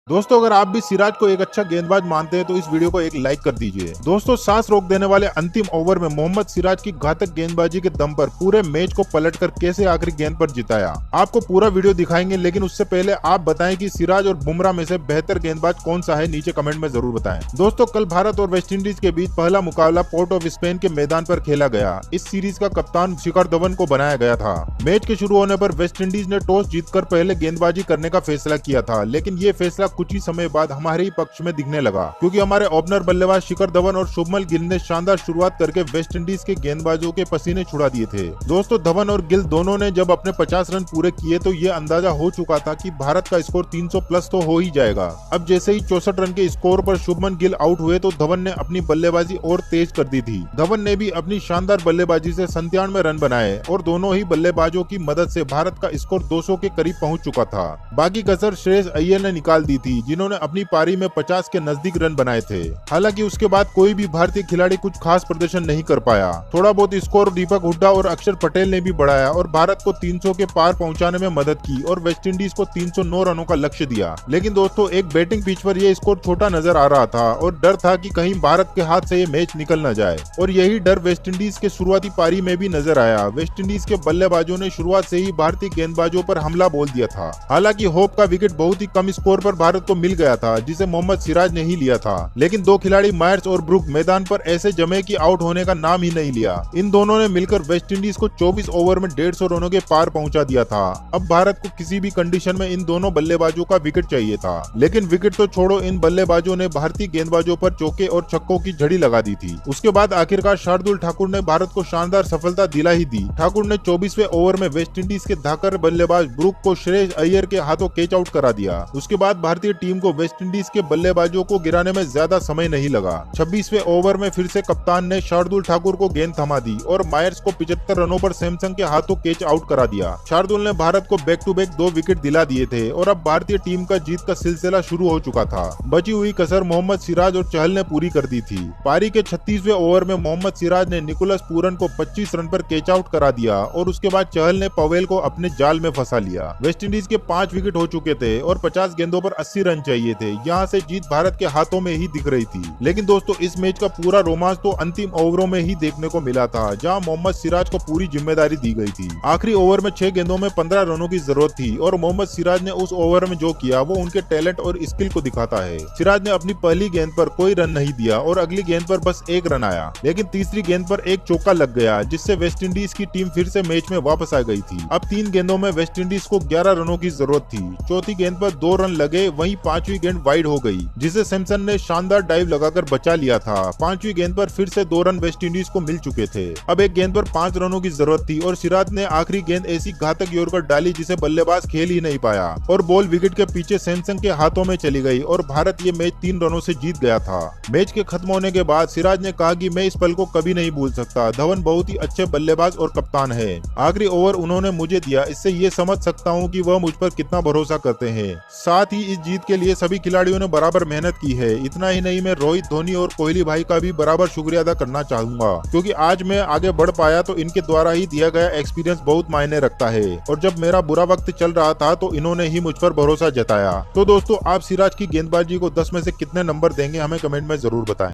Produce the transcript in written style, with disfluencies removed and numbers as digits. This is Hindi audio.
दोस्तों, अगर आप भी सिराज को एक अच्छा गेंदबाज मानते हैं तो इस वीडियो को एक लाइक कर दीजिए। दोस्तों, सांस रोक देने वाले अंतिम ओवर में मोहम्मद सिराज की घातक गेंदबाजी के दम पर पूरे मैच को पलटकर कैसे आखिरी गेंद पर जिताया, आपको पूरा वीडियो दिखाएंगे। लेकिन उससे पहले आप बताएं कि सिराज और बुमराह में से बेहतर गेंदबाज कौन सा है, नीचे कमेंट में जरूर बताएं। दोस्तों, कल भारत और वेस्टइंडीज के बीच पहला मुकाबला पोर्ट ऑफ स्पेन के मैदान पर खेला गया। इस सीरीज का कप्तान शिखर धवन को बनाया गया था। मैच के शुरू होने पर वेस्टइंडीज ने टॉस जीतकर पहले गेंदबाजी करने का फैसला किया था, लेकिन ये फैसला कुछ ही समय बाद हमारे ही पक्ष में दिखने लगा, क्योंकि हमारे ओपनर बल्लेबाज शिखर धवन और शुभमन गिल ने शानदार शुरुआत करके वेस्टइंडीज के गेंदबाजों के पसीने छुड़ा दिए थे। दोस्तों, धवन और गिल दोनों ने जब अपने 50 रन पूरे किए तो ये अंदाजा हो चुका था कि भारत का स्कोर 300 प्लस तो हो ही जाएगा। अब जैसे ही 64 रन के स्कोर पर शुभमन गिल आउट हुए तो धवन ने अपनी बल्लेबाजी और तेज कर दी थी। धवन ने भी अपनी शानदार बल्लेबाजी से 97 रन बनाए और दोनों ही बल्लेबाजों की मदद से भारत का स्कोर 200 के करीब पहुंच चुका था। बाकी कसर श्रेयस अय्यर ने निकाल दी थी, जिन्होंने अपनी पारी में 50 के नजदीक रन बनाए थे। हालांकि उसके बाद कोई भी भारतीय खिलाड़ी कुछ खास प्रदर्शन नहीं कर पाया। थोड़ा बहुत स्कोर दीपक हुड्डा और अक्षर पटेल ने भी बढ़ाया और भारत को 300 के पार पहुंचाने में मदद की और वेस्टइंडीज को 309 रनों का लक्ष्य दिया। लेकिन दोस्तों, एक बैटिंग पिच पर यह स्कोर छोटा नजर आ रहा था और डर था कि कहीं भारत के हाथ से ये मैच निकल न जाए, और यही डर वेस्टइंडीज के शुरुआती पारी में भी नजर आया। वेस्टइंडीज के बल्लेबाजों ने शुरुआत से ही भारतीय गेंदबाजों पर हमला बोल दिया था। हालांकि होप का विकेट बहुत ही कम स्कोर पर भारत को मिल गया था, जिसे मोहम्मद सिराज ने ही लिया था। लेकिन दो खिलाड़ी मायर्स और ब्रुक मैदान पर ऐसे जमे कि आउट होने का नाम ही नहीं लिया। इन दोनों ने मिलकर वेस्टइंडीज को 24 ओवर में 150 रनों के पार पहुंचा दिया था। अब भारत को किसी भी कंडीशन में इन दोनों बल्लेबाजों का विकेट चाहिए था। लेकिन विकेट तो छोड़ो, इन बल्लेबाजों ने भारतीय गेंदबाजों पर चौके और छक्कों की झड़ी लगा दी थी। उसके बाद आखिरकार शार्दुल ठाकुर ने भारत को शानदार सफलता दिला ही दी। ठाकुर ने 24वें ओवर में वेस्टइंडीज के धाकर बल्लेबाज ब्रुक को श्रेयस अय्यर के हाथों कैच आउट करा दिया। उसके बाद भारतीय टीम को वेस्टइंडीज के बल्लेबाजों को गिराने में ज्यादा समय नहीं लगा। 26वें ओवर में फिर से कप्तान ने शार्दुल ठाकुर को गेंद थमा दी और मायर्स को 75 रनों पर सैमसंग के हाथों कैच आउट करा दिया। शार्दुल ने भारत को बैक टू बैक 2 विकेट दिला दिए थे और अब भारतीय टीम का जीत का सिलसिला शुरू हो चुका था। बची हुई कसर मोहम्मद सिराज और चहल ने पूरी कर दी थी। पारी के 36वें ओवर में मोहम्मद सिराज ने निकोलस पूरन को 25 रन पर कैच आउट करा दिया और उसके बाद चहल ने पवेल को अपने जाल में फंसा लिया। वेस्टइंडीज के 5 विकेट हो चुके थे और 50 गेंदों पर 80 रन चाहिए थे। यहाँ से जीत भारत के हाथों में ही दिख रही थी। लेकिन दोस्तों, इस मैच का पूरा रोमांच तो अंतिम ओवरों में ही देखने को मिला था, जहां मोहम्मद सिराज को पूरी जिम्मेदारी दी गई थी। आखिरी ओवर में 6 गेंदों में 15 रनों की जरूरत थी और मोहम्मद सिराज ने उस ओवर में जो किया वो उनके टैलेंट और स्किल को दिखाता है। सिराज ने अपनी पहली गेंद पर कोई रन नहीं दिया और अगली गेंद पर बस 1 रन आया, लेकिन तीसरी गेंद पर एक चौका लग गया, जिससे वेस्टइंडीज की टीम फिर से मैच में वापस आ गई थी। अब 3 गेंदों में वेस्टइंडीज को 11 रनों की जरूरत थी। चौथी गेंद पर 2 रन लगे, वहीं 5वीं गेंद वाइड हो गई, जिसे सैमसन ने शानदार डाइव लगाकर बचा लिया था। 5वीं गेंद पर फिर से 2 रन वेस्टइंडीज को मिल चुके थे। अब एक गेंद पर 5 रनों की जरूरत थी और सिराज ने आखिरी गेंद ऐसी घातक यॉर्कर डाली जिसे बल्लेबाज खेल ही नहीं पाया और बॉल विकेट के पीछे सैमसंग के हाथों में चली गई और भारत ये मैच 3 रनों से जीत गया था। मैच के खत्म होने के बाद सिराज ने कहा कि मैं इस पल को कभी नहीं भूल सकता। धवन बहुत ही अच्छे बल्लेबाज और कप्तान है। आखिरी ओवर उन्होंने मुझे दिया, इससे ये समझ सकता हूँ कि वह मुझ पर कितना भरोसा करते हैं। साथ ही इस जीत के लिए सभी खिलाड़ियों ने बराबर मेहनत की है। इतना ही नहीं, मैं रोहित धोनी और कोहली भाई का भी बराबर शुक्रिया अदा करना चाहूंगा, क्योंकि आज मैं आगे बढ़ पाया तो इनके द्वारा ही दिया गया एक्सपीरियंस बहुत मायने रखता है और जब मेरा बुरा वक्त चल रहा था तो इन्होंने ही मुझ पर भरोसा जताया। तो दोस्तों, आप सिराज की गेंदबाजी को 10 में से कितने नंबर देंगे, हमें कमेंट में जरूर बताएं।